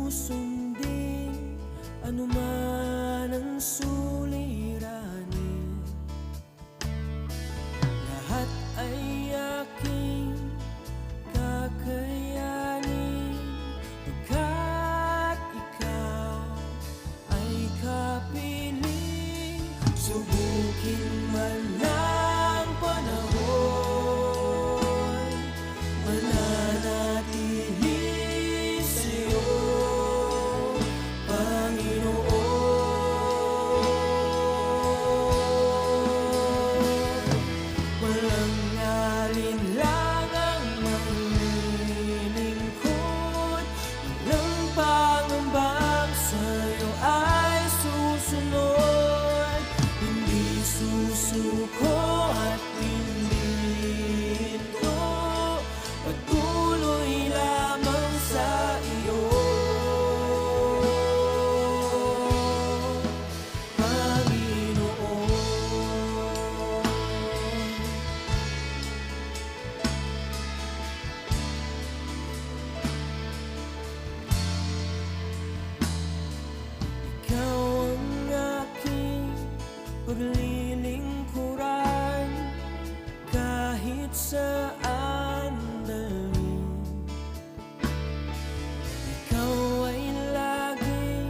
susundin anuman ang suliranin. Lahat ay aking kakayanin, pagkat ikaw ay kapiling. Subukin man ng panahon, mananatili sa'yo, Panginoon. Walang alinlangang maglilingkod, walang pangambang sa'yo ay susunod. Hindi susuko at hindi ito patuloy lamang sa iyo, Panginoon. Ikaw ang aking paglilingkuran, kahit saan dalhin. Ikaw ay lagi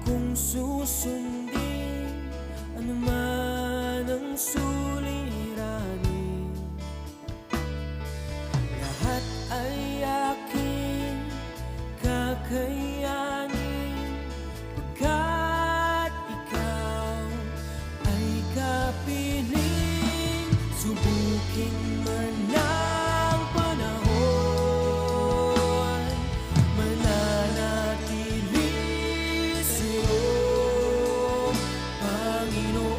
kung susundin anuman ang suliranin. Lahat ay aking kakayanin, pagkat ikaw ay kapiling. Subukin man ng panahon, mananatili sa'yo, Panginoon.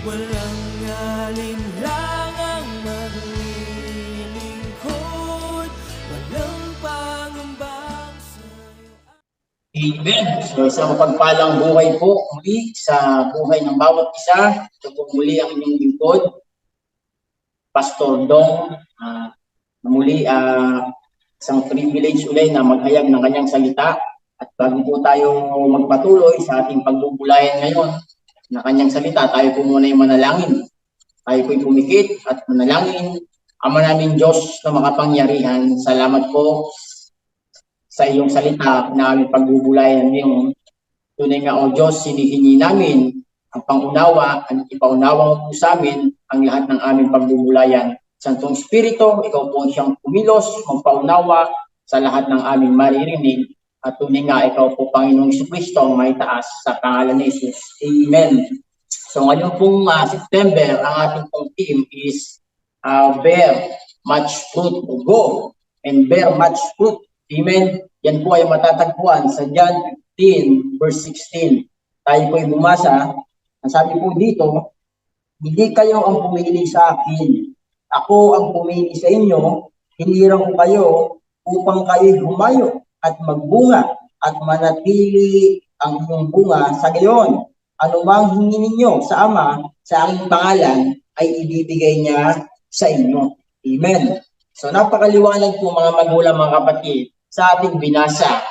Walang alinlangang maglilingkod, walang pangambang sa'yo. Amen. So isang mapagpalang buhay po muli sa buhay ng bawat isa. Ito po muli ang inyong lingkod, Pastor Dong. Muli, isang privilege ulit na maghayag ng kanyang salita. At bago po tayo magpatuloy sa ating pagbubulayan ngayon na kanyang salita, tayo po muna yung manalangin. Tayo po'y pumikit at manalangin. Ama namin Diyos na makapangyarihan, salamat po sa iyong salita na aming pagbubulayan ngayon. Tunay nga o Diyos, hinihingi namin ang pangunawa at ipaunawa mo po sa amin ang lahat ng aming pagbubulayan. Santong Espiritu, ikaw po siyang kumilos, magpaunawa sa lahat ng aming maririnig. At tunay nga, ikaw po Panginoong Jesucristo ang may taas sa pangalan ni Jesus. Amen. So ngayon pong September, ang ating pong theme is bear much fruit, go and bear much fruit. Amen. Yan po ay matatagpuan sa John 15 verse 16. Tayo po ay bumasa. Ang sabi po dito, hindi kayo ang pumili sa akin. Ako ang pumili sa inyo. Hinirang ko kayo upang kayo humayo at magbunga at manatili ang inyong bunga. Sa gayon, anumang hingi ninyo sa Ama sa aking pangalan ay ibibigay niya sa inyo. Amen. So napakaliwanag po mga magulang, mga kapatid, sa ating binasa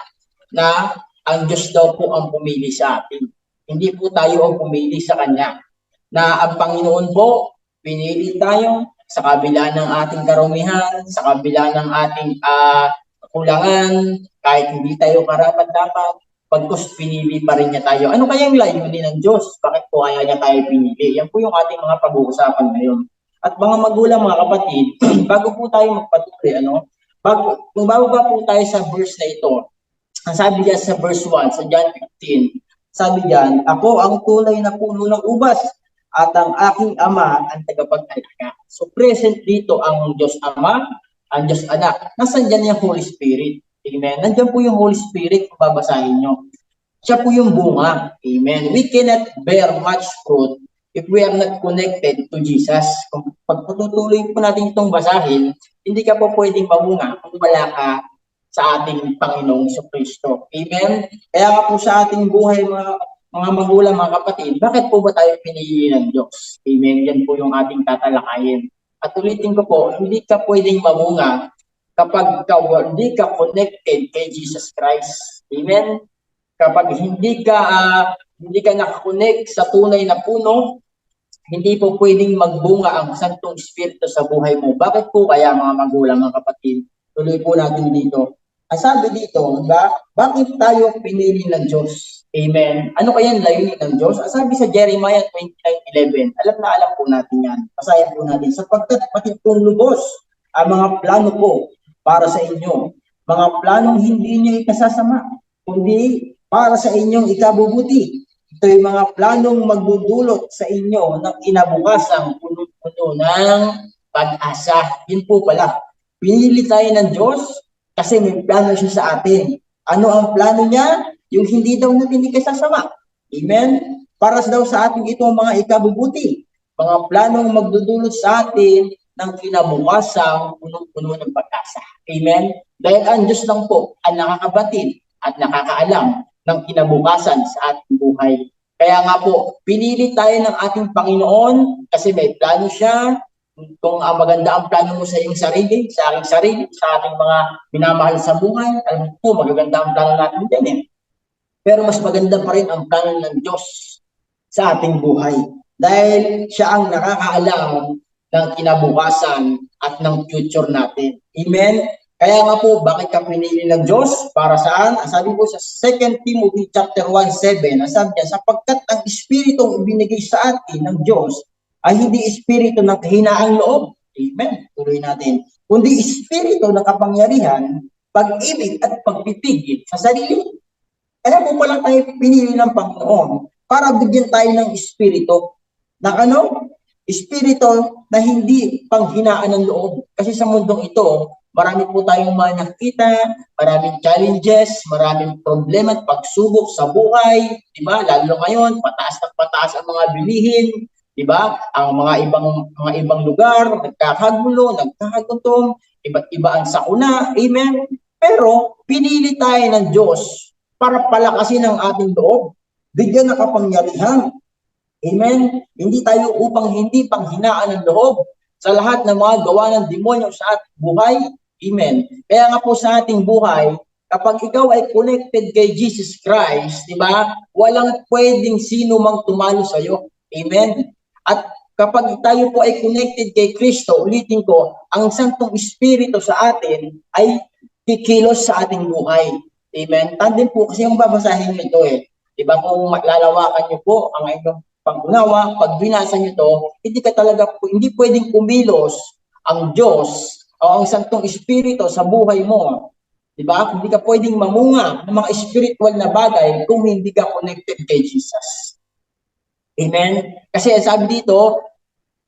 na ang Diyos daw po ang pumili sa atin. Hindi po tayo ang pumili sa Kanya. Na ang Panginoon po, pinili tayo sa kabila ng ating karumihan, sa kabila ng ating kakulangan, kahit hindi tayo karapat-dapat, pagkus pinili pa rin niya tayo. Ano kaya yung layunin ng Diyos? Bakit po kaya niya tayo pinili? Yan po yung ating mga pag-uusapan ngayon. At mga magulang, mga kapatid, bago po tayo magpatuloy, kung bago pa po tayo sa verse na ito, ang sabi diyan sa verse 1, sa John 15, sabi diyan, ako ang tunay na puno ng ubas at ang aking Ama ang tagapag-alaga. So present dito ang Diyos Ama, ang Diyos Anak. Nasaan diyan yung Holy Spirit? Amen. Nandiyan po yung Holy Spirit kung babasahin nyo. Siya po yung bunga. Amen. We cannot bear much fruit if we are not connected to Jesus. Kung pagtutuloy po natin itong basahin, hindi ka po pwedeng mamunga kung wala ka sa ating Panginoong Jesucristo. Amen? Kaya nga po sa ating buhay, mga magulang, mga kapatid, bakit po ba tayo pinili ng Diyos? Amen? Yan po yung ating tatalakayin. At ulitin ko po, hindi ka pwedeng mamunga kapag hindi ka connected kay Jesus Christ. Amen? Kapag hindi ka nakakonect sa tunay na puno, hindi po pwedeng magbunga ang Santong Espiritu sa buhay mo. Bakit po kaya mga magulang, mga kapatid? Tuloy po natin dito. Ang sabi dito, bakit tayo pinili ng Diyos? Amen. Ano kaya ang layunin ng Diyos? Ang sabi sa Jeremiah 29:11, alam po natin yan. Basahin po natin. Sapagkat pati kung lubos ang mga plano ko para sa inyo, mga planong hindi niyo ikasasama, kundi para sa inyong ikabubuti. Ito'y mga planong magdudulot sa inyo ng kinabukasang puno-puno ng pag-asa. Yun po pala. Pinili tayo ng Diyos kasi may plano siya sa atin. Ano ang plano niya? Yung hindi daw natin ikasasama. Amen? Para daw sa ating itong mga ikabubuti. Mga planong magdudulot sa atin ng kinabukasang puno-puno ng pag-asa. Amen? Dahil ang Diyos lang po ang nakakabatid at nakakaalam ng kinabukasan sa ating buhay. Kaya nga po, pinili tayo ng ating Panginoon kasi may plano siya. Kung maganda ang plano mo sa iyong sarili, sa aking sarili, sa ating mga minamahal sa buhay, alam po, magaganda ang plano natin din eh. Pero mas maganda pa rin ang plano ng Diyos sa ating buhay. Dahil siya ang nakakaalam ng kinabukasan at ng future natin. Amen? Kaya nga po, bakit ka pinili ng Diyos? Para saan? Sabi po sa 2 Timothy chapter 1:7, sabi niya, sapagkat ang Espiritong ibinigay sa atin ng Diyos ay hindi Espiritu ng kahinaang loob. Amen. Tuloy natin. Kundi Espiritu ng kapangyarihan, pag-ibig at pagpipigil sa sarili. Kaya po pala tayo pinili ng Panginoon para bigyan tayo ng Espiritu ng Espiritu na hindi panghinaan ng loob. Kasi sa mundong ito, marami po tayong mga nakita, maraming challenges, maraming problema at pagsubok sa buhay, di ba? Lalo ngayon, pataas ng pataas ang mga bilihin, di ba? Ang mga ibang lugar, nagkakagulo, nagkakagutom, iba't iba ang sakuna, amen? Pero pinili tayo ng Diyos para palakasin ang ating loob, bigyan ng kapangyarihan. Amen? Hindi tayo upang hindi panghinaan ng loob sa lahat ng mga gawa ng demonyo sa ating buhay. Amen. Kaya nga po sa ating buhay, kapag ikaw ay connected kay Jesus Christ, di ba? Walang pwedeng sino mang tumalo sa iyo. Amen. At kapag tayo po ay connected kay Kristo, ulitin ko, ang Santong Espiritu sa atin ay kikilos sa ating buhay. Amen. Tandem po kasi yung babasahin nyo ito eh. Di ba kung lalawakan nyo po ang inyong pag-unawa, pag binasa nyo ito, hindi pwedeng kumilos ang Diyos o ang Santong Espiritu sa buhay mo. Di ba? Hindi ka pwedeng mamunga ng mga spiritual na bagay kung hindi ka connected kay Jesus. Amen? Kasi sabi dito,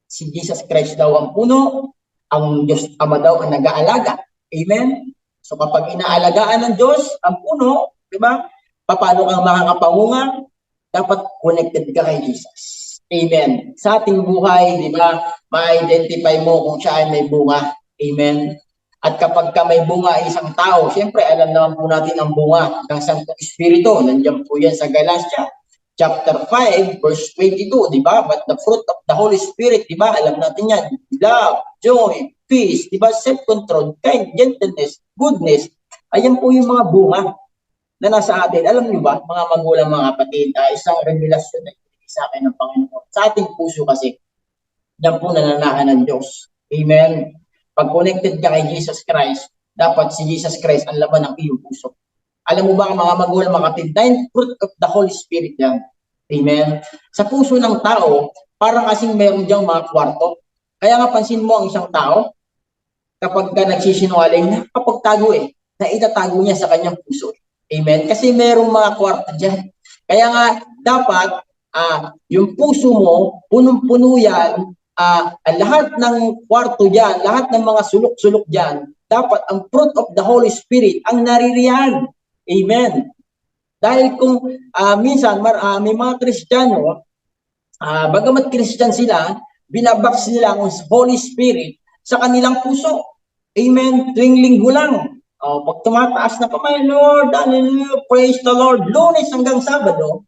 si Jesus Christ daw ang puno, ang Diyos Ama daw ang nag-aalaga. Amen? So kapag inaalagaan ng Diyos ang puno, di ba? Paano kang makakapamunga? Dapat connected ka kay Jesus. Amen. Sa ating buhay, di ba, ma-identify mo kung siya ay may bunga. Amen. At kapag ka may bunga ay isang tao, siyempre alam naman po natin ang bunga ng Santong Espiritu. Nandiyan po yan sa Galatia chapter 5 verse 22, di ba? But the fruit of the Holy Spirit, di ba? Alam natin yan. Love, joy, peace, di ba? Self-control, kind, gentleness, goodness. Ayan po yung mga bunga na nasa atin. Alam niyo ba, mga magulang, mga kapatid, isang revelasyon na ibigay sa akin ng Panginoon. Sa ating puso kasi, yan po nananahan ng Diyos. Amen. Pag connected ka kay Jesus Christ, dapat si Jesus Christ ang laman ng iyong puso. Alam mo ba, mga magulang, mga kapatid, 9 fruit of the Holy Spirit yan. Amen. Sa puso ng tao, parang kasing meron diyang mga kwarto. Kaya nga pansin mo ang isang tao, kapag ka nagsisinungaling, nakapagtago na itatago niya sa kanyang puso. Amen? Kasi merong mga kwarto dyan. Kaya nga, dapat, yung puso mo, punong-puno yan, lahat ng kwarto dyan, lahat ng mga sulok-sulok dyan, dapat ang fruit of the Holy Spirit ang naririyan. Amen? Dahil kung minsan, may mga Kristiyano, bagamat Kristyan sila, binabaks nila ang Holy Spirit sa kanilang puso. Amen? Tuwing linggo lang. Pag tumataas na kamay, Lord, hallelujah, praise the Lord, Lunes hanggang Sabado,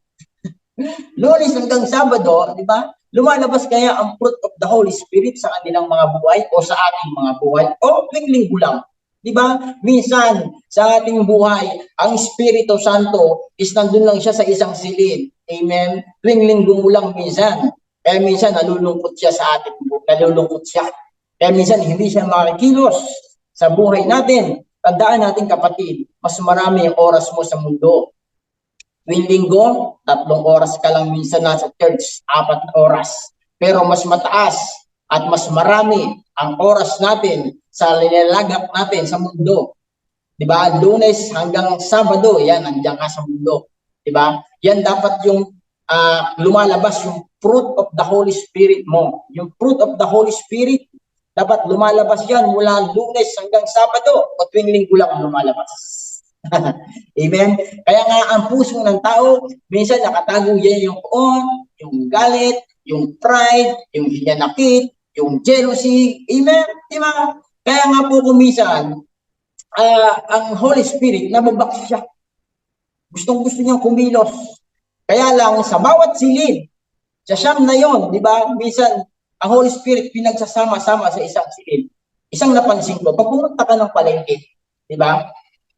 di ba? Lumalabas kaya ang fruit of the Holy Spirit sa kanilang mga buhay o sa ating mga buhay o tuwing linggo lang? Di ba? Minsan sa ating buhay, ang Espiritu Santo is nandun lang siya sa isang silid. Amen? Tuwing linggo mo lang minsan. Kaya minsan nalulungkot siya sa ating buhay. Nalulungkot siya. Kaya minsan hindi siya makikilos sa buhay natin. Tandaan natin kapatid, mas marami ang oras mo sa mundo. Tuwing linggo, 3 oras ka lang minsan nasa church, 4 na oras. Pero mas mataas at mas marami ang oras natin sa nilalagak natin sa mundo. Diba? Lunes hanggang Sabado, yan, nandiyan ka sa mundo. Diba? Yan dapat yung lumalabas yung fruit of the Holy Spirit mo. Yung fruit of the Holy Spirit, dapat lumalabas yan mula Lunes hanggang Sabado o tuwing linggo lang lumalabas. Amen? Kaya nga ang puso ng tao, minsan nakatago yan yung poon, yung galit, yung pride, yung hinanakit, yung jealousy. Amen? Diba? Kaya nga po kumisan, ang Holy Spirit, nababak siya. Gustong-gusto niyang kumilos. Kaya lang, sa bawat silid, sa siyam na yon, di ba? Minsan, ang Holy Spirit pinagsasama-sama sa isang silid. Isang napansin ko, pag pumunta ka ng palengke, di ba?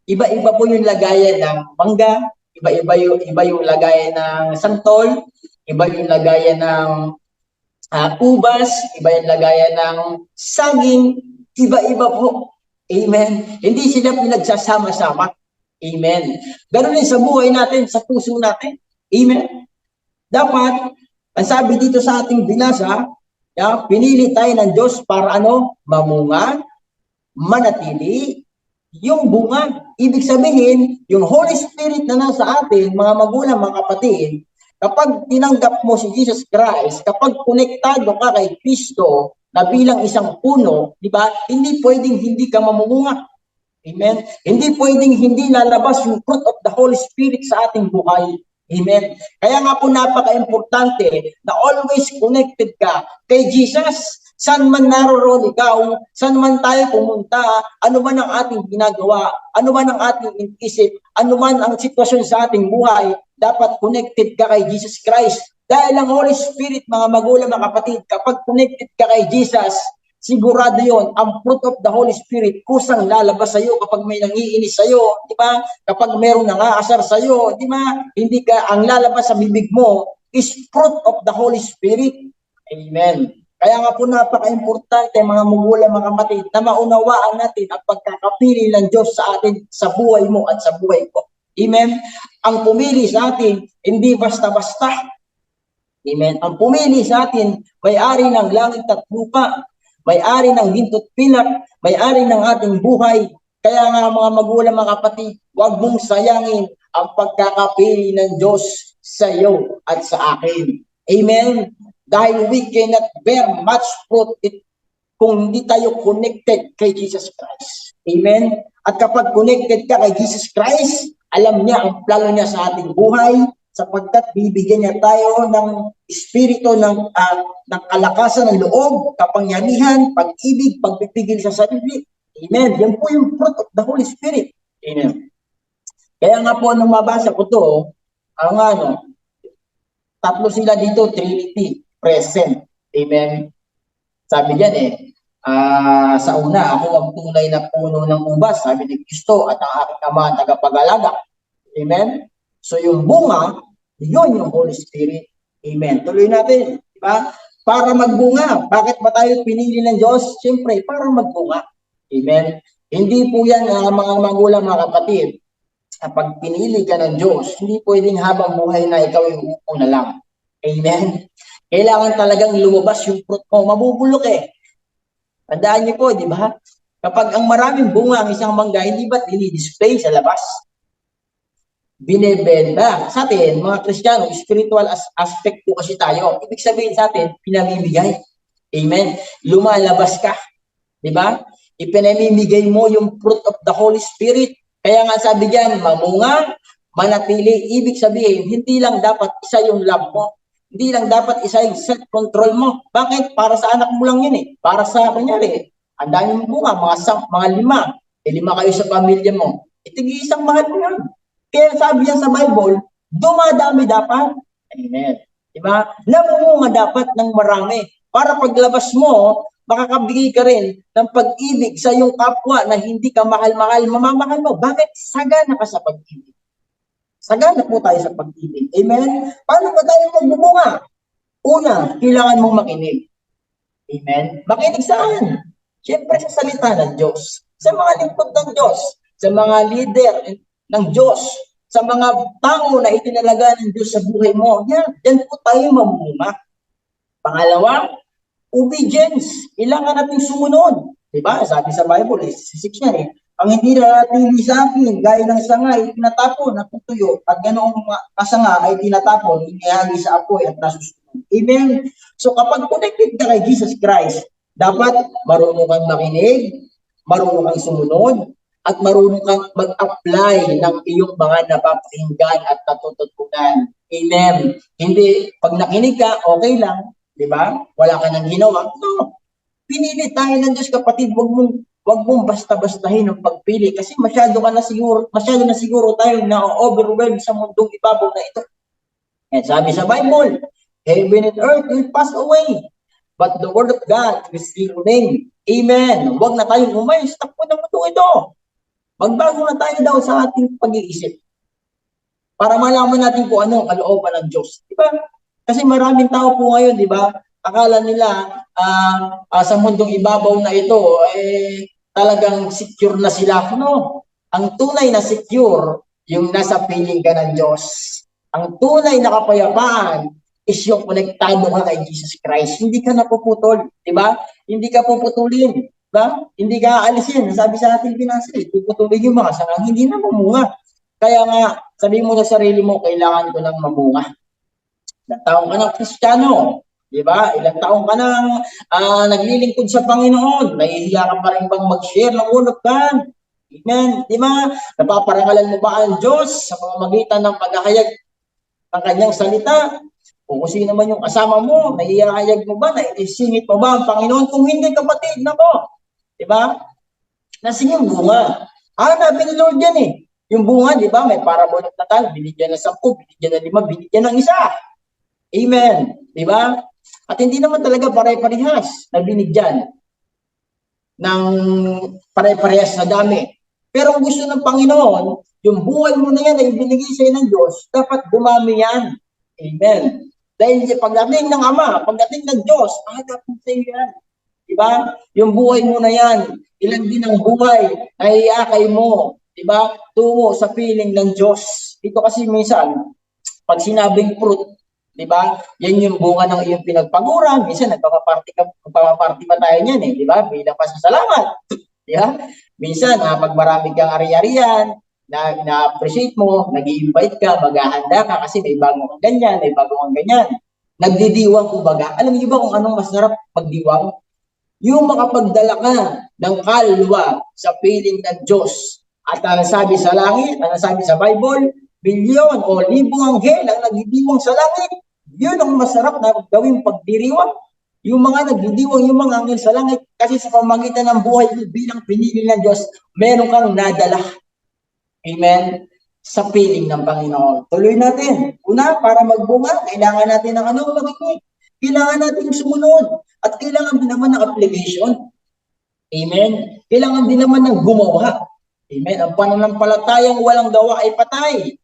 Iba-iba po yung lagayan ng mangga, iba yung lagayan ng santol, iba yung lagayan ng ubas, iba yung lagayan ng saging, iba-iba po. Amen. Hindi sila pinagsasama-sama. Amen. Ganun din sa buhay natin, sa puso natin. Amen. Dapat, ang sabi dito sa ating binasa, pinili tayo ng Diyos para mamunga, manatili, yung bunga. Ibig sabihin, yung Holy Spirit na nasa atin, mga magulang, mga kapatid, kapag tinanggap mo si Jesus Christ, kapag konektado ka kay Kristo, na bilang isang puno, di ba? Hindi pwedeng hindi ka mamumunga. Amen? Hindi pwedeng hindi lalabas yung fruit of the Holy Spirit sa ating buhay. Amen? Kaya nga po napaka-importante na always connected ka kay Jesus. Saan man naroon ikaw, saan man tayo pumunta, ano man ang ating ginagawa, ano man ang ating isip, ano man ang sitwasyon sa ating buhay, dapat connected ka kay Jesus Christ. Dahil ang Holy Spirit, mga magulang, mga kapatid, kapag connected ka kay Jesus, sigurado yon ang fruit of the Holy Spirit, kusang lalabas sa iyo kapag may nangiinis sa iyo, di ba? Kapag mayroong nangaasar sa iyo, di ba? Hindi ka, ang lalabas sa bibig mo is fruit of the Holy Spirit. Amen. Kaya nga po napaka-importante, mga magulang, mga kapatid, na maunawaan natin ang pagkakapili ng Diyos sa atin, sa buhay mo at sa buhay ko. Amen. Ang pumili sa atin, hindi basta-basta. Amen. Ang pumili sa atin, may-ari ng langit at lupa, may-ari ng ginto't pilak, may-ari ng ating buhay. Kaya nga mga magulang, mga kapatid, huwag mong sayangin ang pagkakapili ng Diyos sa iyo at sa akin. Amen. Dahil we cannot bear much fruit kung hindi tayo connected kay Jesus Christ. Amen. At kapag connected ka kay Jesus Christ, alam niya ang plano niya sa ating buhay, sapagkat bibigyan niya tayo ng espiritu ng kalakasan ng loob, kapangyarihan, pag-ibig, pagpipigil sa sarili. Amen. Yan po yung fruit of the Holy Spirit. Amen. Kaya nga po, nung mabasa ko to, tatlo sila dito, Trinity, present. Amen. Sabi diyan sa una, ako ang tunay na puno ng ubas, sabi ni Kristo, at ang aking ama ang tagapag-alaga. Amen. So yung bunga, yun yung Holy Spirit. Amen. Tuloy natin. Diba? Para magbunga. Bakit ba tayo pinili ng Diyos? Siyempre, para magbunga. Amen. Hindi po yan mga magulang, mga kapatid. Kapag pinili ka ng Diyos, hindi pwedeng habang buhay na ikaw yung upo na lang. Amen. Kailangan talagang lumabas yung fruit mo. Mabubulok Tandaan niyo po, di ba? Kapag ang maraming bunga ang isang mangga, hindi ba dinidisplay sa labas? Binebenta. Sa atin, mga Kristiyano, spiritual aspect po kasi tayo. Ibig sabihin sa atin, pinamimigay. Amen. Lumalabas ka. Di ba? Ipinamimigay mo yung fruit of the Holy Spirit. Kaya nga sabi diyan, mamunga, manatili. Ibig sabihin, hindi lang dapat isa yung love mo. Hindi lang dapat isa yung self-control mo. Bakit? Para sa anak mo lang yun Para sa, kunyari, ang dami mong bunga, mga 5. 5 kayo sa pamilya mo. Itigi isang mahal mo yun. Kaya sabi yan sa Bible, dumadami dapat. Amen. Diba? Namumunga dapat ng marami para paglabas mo, makakabigay ka rin ng pag-ibig sa iyong kapwa na hindi ka mahal-mahal, mamamahal mo. Bakit? Sagana ka sa pag-ibig. Sagana po tayo sa pag-ibig. Amen? Paano ba tayo magbumunga? Una, kailangan mong makinig. Amen? Makinig saan? Siyempre sa salita ng Diyos. Sa mga lingkod ng Diyos. Sa mga leader ng Diyos. Sa mga tao na itinalaga ng Diyos sa buhay mo. Yan po tayo mamumunga. Pangalawa, obedience. Kailangan natin sumunod. Diba? Sabi sa Bible, 6 yan eh. Ang hindi natili sa akin, gaya ng sanga ay tinatapon, natutuyo, at ganoong kasanga ay tinatapon, inihagi sa apoy at nasusunod. Amen? So kapag connected ka kay Jesus Christ, dapat marunong kang makinig, marunong kang sumunod, at marunong kang mag-apply ng iyong mga napapakinggan at natututunan. Amen? Hindi, pag nakinig ka, okay lang, di ba? Wala ka nang ginawa. No. Pinili tayo ng Diyos, kapatid, wag mong basta-bastahin ang pagpili kasi masyado na siguro tayo na overwhelmed sa mundong ibabaw na ito. At sabi sa Bible, heaven and earth will pass away, but the word of God will still remain. Amen. Wag na tayong umayos, takbo ng mundo ito. Magbago na tayo daw sa ating pag-iisip para malaman natin kung anong kalooban ng Diyos. Diba? Kasi maraming tao po ngayon, di ba? Akala nila sa mundong ibabaw na ito, talagang secure na sila. No. Ang tunay na secure, yung nasa piling ka ng Diyos. Ang tunay na kapayapaan is yung konektado ka kay Jesus Christ. Hindi ka napuputol, di ba? Hindi ka puputulin, di ba? Hindi ka aalisin. Sabi sa ating pinasa, puputulin yung mga sangang hindi na mamunga. Kaya nga, sabi mo sa sarili mo, kailangan ko ng mamunga. Ilang taong ka ng Kristiyano, di ba? Ilang taong ka nang naglilingkod sa Panginoon, nahihiya ka pa rin bang mag-share ng word of God? Amen. Di ba? Napaparangalan mo ba ang Diyos sa pamamagitan ng paghahayag ng kanyang salita? O kung sino man yung kasama mo, naihahayag mo ba, naisingit mo ba ang Panginoon? Kung hindi, kapatid, nako. Di ba? Nasing yung bunga. Hanapin ni Lord yan eh. Yung bunga, di ba, may parabol ng Natal, binigyan ng 10, binigyan ng 5, binigyan ng 1. Amen. Di ba? At hindi naman talaga pare-parehas na binigyan ng pare-parehas na dami. Pero ang gusto ng Panginoon, yung buhay mo na yan ay binigay sa'yo ng Diyos, dapat dumami yan. Amen. Dahil pagdating ng Ama, pagdating ng Diyos, dapat sa'yo yan. Diba? Yung buhay mo na yan, ilan din ang buhay na iakay mo, diba? Tungo sa piling ng Diyos. Ito kasi minsan, pag sinabing fruit, diba? Yan yung bunga ng iyong pinagpaguran. Minsan, nagpapaparty pa tayo niyan eh, diba? Bilang pasasalamat. Diba? Minsan, pag marami kang ari-arian, na-appreciate mo, nag-i-invite ka, maghahanda ka kasi may bago kang ganyan, may bago kang ganyan. Nagdidiwang kumbaga. Alam niyo ba kung anong masarap magdiwang? Yung makapagdala ka ng kaluluwa sa piling ng Diyos. At ang sabi sa langit, ang sabi sa Bible, bilyon o libong anghel ang nagdidiwang sa langit. Yun ang masarap na gawing pagdiriwang. Yung mga nagdidiwang, yung mga anghel sa langit, kasi sa pamagitan ng buhay bilang pinili ng Diyos, meron kang nadala. Amen? Sa piling ng Panginoon. Tuloy natin. Una, para magbunga, kailangan natin ng makinig. Kailangan natin sumunod. At kailangan din naman ng application. Amen? Kailangan din naman ng gumawa. Amen? Ang pananampalatayang walang gawa ay patay.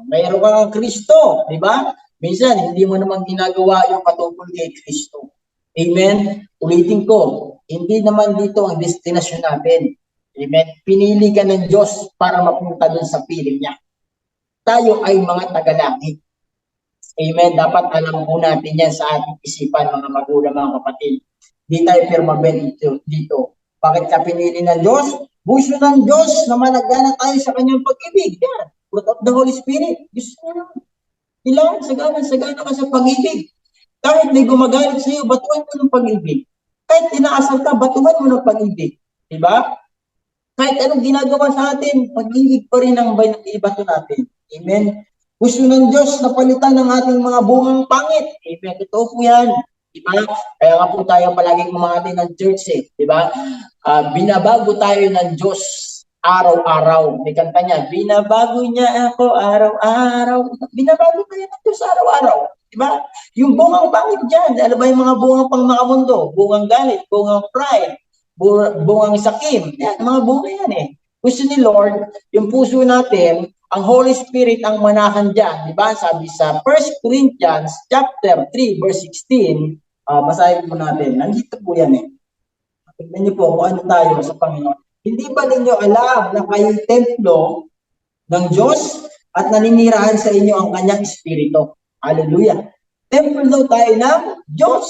Mayroon kang Kristo, di ba? Minsan, hindi mo naman ginagawa yung patungkol kay Kristo. Amen? Ulitin ko, hindi naman dito ang destinasyon natin. Amen? Pinili ka ng Diyos para mapunta dun sa piling niya. Tayo ay mga tagalangit. Amen? Dapat alam po natin yan sa ating isipan, mga magulang, mga kapatid. Hindi tayo permanent dito. Bakit ka pinili ng Diyos? Gusto ng Diyos na managana tayo sa kanyang pag-ibig. Yan. Fruit of the Holy Spirit. Gusto na. Kailangan sagana ka sa pag-ibig. Kahit may gumagalit sa iyo, batuhan mo ng pag-ibig. Kahit tinaasal ka, batuhan mo ng pag-ibig. Diba? Kahit anong ginagawa sa atin, pag-ibig pa rin ang ibato natin. Amen? Gusto ng Diyos na palitan ng ating mga bungang pangit. Amen? Totoo po yan. Diba? Kaya nga po tayo palaging umahati ng church eh. Diba? Binabago tayo ng Diyos araw-araw. May kanta niya, binabago niya ako araw-araw. Binabago tayo ng Diyos araw-araw. Diba? Yung bungang pangit dyan, ano ba yung mga bungang pang mga mundo? Bungang galit, bungang pride, bungang sakim. Yan, mga bunga yan eh. Gusto ni Lord, yung puso natin, ang Holy Spirit ang manahan dyan. Diba? Sabi sa 1 Corinthians chapter 3 verse 16, basahin po natin. Nandito po yan eh. Tignan niyo po kung ano tayo sa Panginoon. Hindi ba ninyo alam na kayo'y templo ng Diyos at naninirahan sa inyo ang kanyang Espiritu? Hallelujah. Temple daw tayo ng Diyos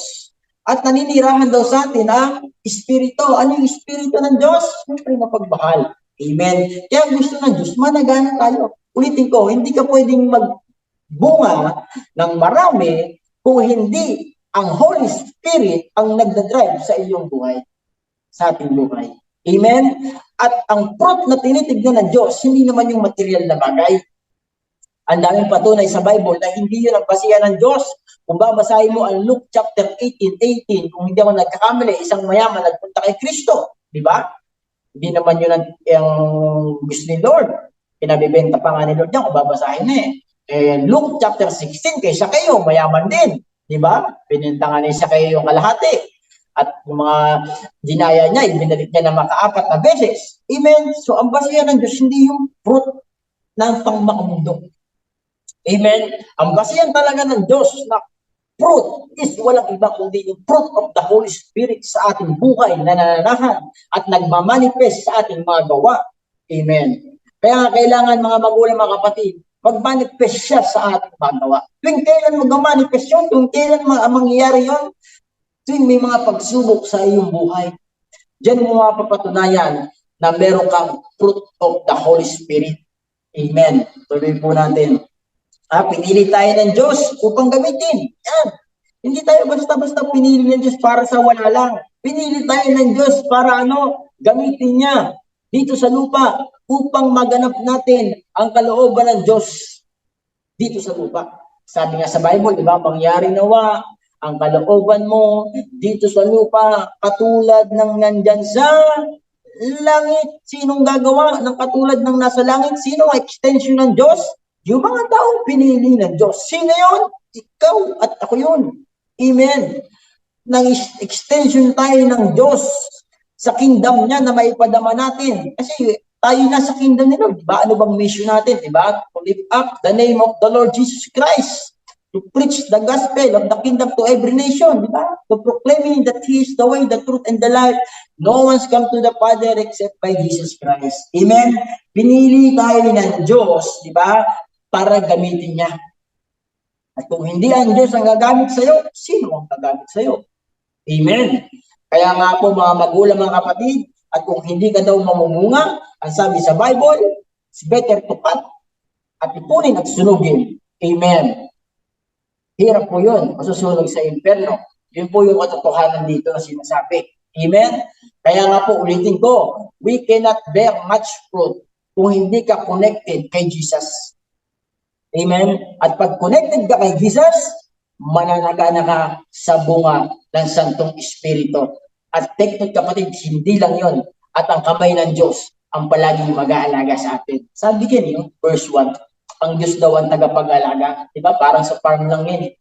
at naninirahan daw sa atin ang Espiritu. Ano yung Espiritu ng Diyos? Siyempre mapagmahal. Amen. Kaya gusto ng Diyos, managana tayo. Ulitin ko, hindi ka pwedeng magbunga ng marami kung hindi ang Holy Spirit ang nagdadrive sa iyong buhay, sa ating buhay. Amen? At ang fruit na tinitignan ng Diyos, hindi naman yung material na bagay. Ang daming patunay sa Bible na hindi yun ang basihan ng Diyos. Kung babasahin mo ang Luke chapter 18:18, kung hindi ako nagkakamali, isang mayaman nagpunta kay Kristo. Di ba? Hindi naman yun ang gusto ni Lord. Pinabibenta pa nga ni Lord yan kung babasahin na eh. Luke chapter 16, kay Sakeo, mayaman din. Di ba? Pininta nga ni Sakeo yung kalahati. At yung mga dinaya niya, ibinalik niya na makaapat na beses. Amen? So, ang basihan ng Diyos, hindi yung fruit ng pangmakamundo. Amen? Ang basihan talaga ng Diyos na fruit is walang iba kundi yung fruit of the Holy Spirit sa ating buhay na nananahan at nagmamanifest sa ating mga gawa. Amen? Kaya kailangan mga magulang, mga kapatid, mag-manifest siya sa ating mga gawa. Tuwing kailan mag-manifest yun, tuwing kailan mangyayari yun, tuwing may mga pagsubok sa iyong buhay. Diyan mo mapapatunayan na meron kang fruit of the Holy Spirit. Amen. Tuloy po natin. Pinili tayo ng Diyos upang gamitin. Yan. Hindi tayo basta-basta pinili ng Diyos para sa wala lang. Pinili tayo ng Diyos para gamitin niya dito sa lupa upang maganap natin ang kalooban ng Diyos dito sa lupa. Sabi nga sa Bible, di ba, mangyari nawa ang kalooban mo dito sa lupa katulad ng nandyan sa langit. Sinong gagawa ng katulad ng nasa langit? Sino ang extension ng Diyos? Yung mga taong pinili ng Diyos. Sino yun? Ikaw at ako yun. Amen. Nang extension tayo ng Diyos sa kingdom niya na maipadama natin. Kasi tayo nasa kingdom nila. Diba? Ano bang mission natin? Diba? To lift up the name of the Lord Jesus Christ. To preach the gospel of the kingdom to every nation. Diba? To proclaiming that He is the way, the truth, and the life. No one's come to the Father except by Jesus Christ. Amen? Pinili tayo ng Diyos, diba? Para gamitin niya. At kung hindi ang Diyos ang gagamit sa'yo, sino ang gagamit sa'yo? Amen. Kaya nga po mga magulang, mga kapatid, at kung hindi ka daw mamumunga, ang sabi sa Bible, it's better to cut at ipunin at sunugin. Amen. Hirap po yun, masusunog sa impyerno. Yun po yung katotohanan dito na sinasabi. Amen. Kaya nga po, ulitin ko, we cannot bear much fruit kung hindi ka connected kay Jesus. Amen? At pag connected ka kay Jesus, mananagana ka sa bunga ng Santong Espiritu. At take note kapatid, hindi lang yon. At ang kamay ng Diyos ang palaging mag-aalaga sa atin. Sabi niyo, verse 1, ang Diyos daw ang tagapag-alaga. Diba? Parang sa farm lang yan.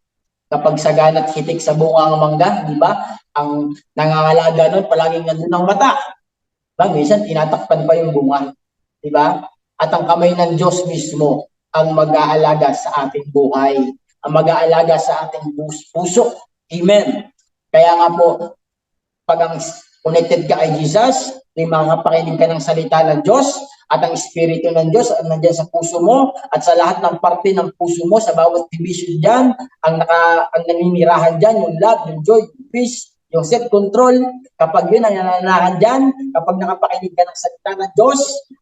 Kapag sagana at hitik sa bunga ang mangga, diba? Ang nangangalaga nun, palaging nandun ang mata. Diba? Minsan, tinatakpan pa yung bunga. Diba? At ang kamay ng Diyos mismo ang mag-aalaga sa ating buhay, ang mag-aalaga sa ating puso. Amen. Kaya nga po, pag ang connected ka kay Jesus, may makapakinig ka ng salita ng Diyos, at ang Espiritu ng Diyos ang nandiyan sa puso mo, at sa lahat ng parte ng puso mo, sa bawat division dyan, ang naninirahan dyan, yung love, yung joy, yung peace, yung self-control, kapag yun ang nananahan dyan, kapag nakapakinig ka ng salita ng Diyos,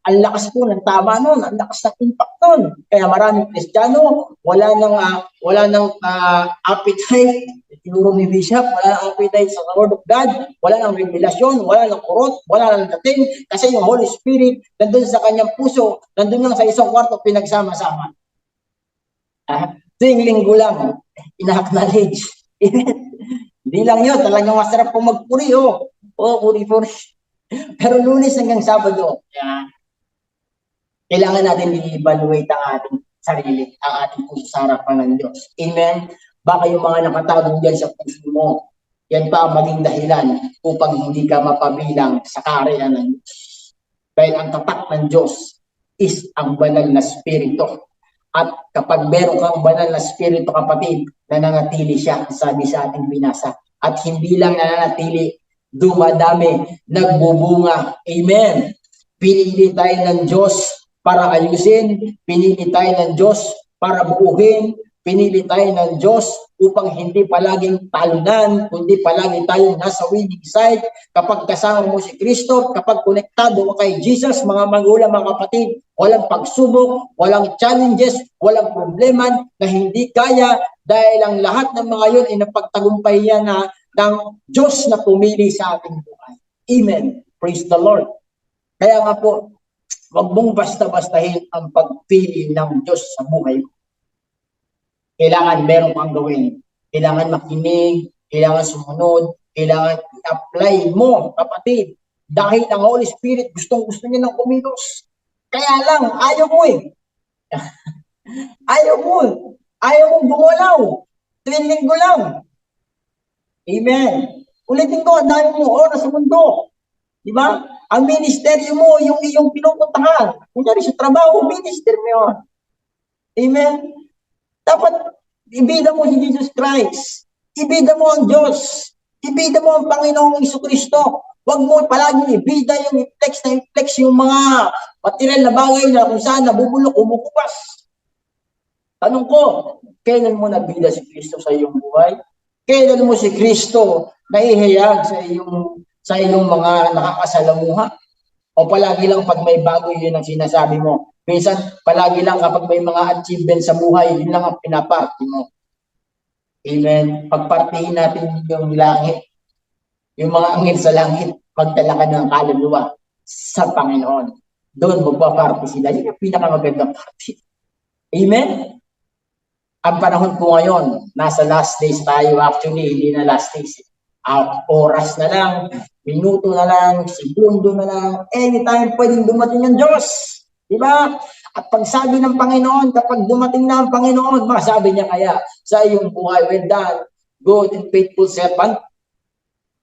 ang lakas po ng tama nun, ang lakas ng impact nun. Kaya maraming Kristiyano, wala nang appetite, tinuro ni Bishop, wala nang appetite sa Word of God, wala nang revelasyon, wala nang kurot, wala nang dating, kasi yung Holy Spirit, nandun sa kanyang puso, nandun lang sa isang kwarto, pinagsama-sama. Tuwing linggo lang, ina-acknowledge. Hindi lang yun, talagang masarap po magpuri, puri-puri. Pero Lunes hanggang Sabado, kailangan natin i-evaluate ang ating sarili, ang ating puso sa harapan ng Diyos. Amen? Baka yung mga nakatago dyan sa puso mo, yan pa ang maging dahilan upang hindi ka mapabilang sa kaharian ng Diyos. Dahil ang tatak ng Diyos is ang banal na spirito. At kapag meron kang banal na spirito, kapatid, nananatili siya, sabi sa ating binasa. At hindi lang nananatili, dumadami, nagbubunga. Amen. Pinili tayo ng Diyos para ayusin, pinili tayo ng Diyos para buuhin, pinili tayo ng Diyos upang hindi palaging talunan, kundi palagi tayong nasa winning side. Kapag kasama mo si Kristo, kapag konektado ka kay Jesus, mga magulang, mga kapatid, walang pagsubok, walang challenges, walang problema na hindi kaya dahil ang lahat ng mga yun ay napagtagumpay yan na ng Diyos na pumili sa ating buhay. Amen. Praise the Lord. Kaya nga po, wag mong basta-bastahin ang pagpili ng Diyos sa buhay mo. Kailangan meron kang gawin. Kailangan makinig, kailangan sumunod, kailangan i-apply mo, kapatid. Dahil ang Holy Spirit, gustong-gusto niya ng kumilos. Kaya lang, ayaw mo eh. Ayaw mo. Ayaw mo bumulaw. 3 linggo lang. Amen. Ulitin ko, ang dami mo oras sa mundo. Diba? Ang ministeryo mo, yung iyong pinupuntahan. Kunyari sa trabaho, ministeryo mo yun. Amen. Dapat ibida mo si Jesus Christ. Ibida mo ang Diyos. Ibida mo ang Panginoong Jesucristo. Huwag mo palaging ibida yung i-flex yung mga material na bagay na kung saan nabubulok, umukupas. Tanong ko, kailan mo nabida si Kristo sa iyong buhay? Kailan mo si Kristo naihayag sa iyong mga nakakasalamuha? O palagi lang pag may bago yun ang sinasabi mo? Minsan, palagi lang kapag may mga achievement sa buhay, yun lang ang pinaparty mo. Amen. Pagpartihin natin yung langit, yung mga angel sa langit, magdala ka ng kaluluwa sa Panginoon. Doon magpaparty sila. Yun yung pinakamagandang party. Amen. Ang panahon po ngayon, nasa last days tayo. Actually, hindi na last days. Oras na lang, minuto na lang, segundo na lang, anytime pwedeng dumating ang Diyos. Diba? At pag sabi ng Panginoon, kapag dumating na ang Panginoon, masabi niya kaya sa iyong buhay, well done, good and faithful servant.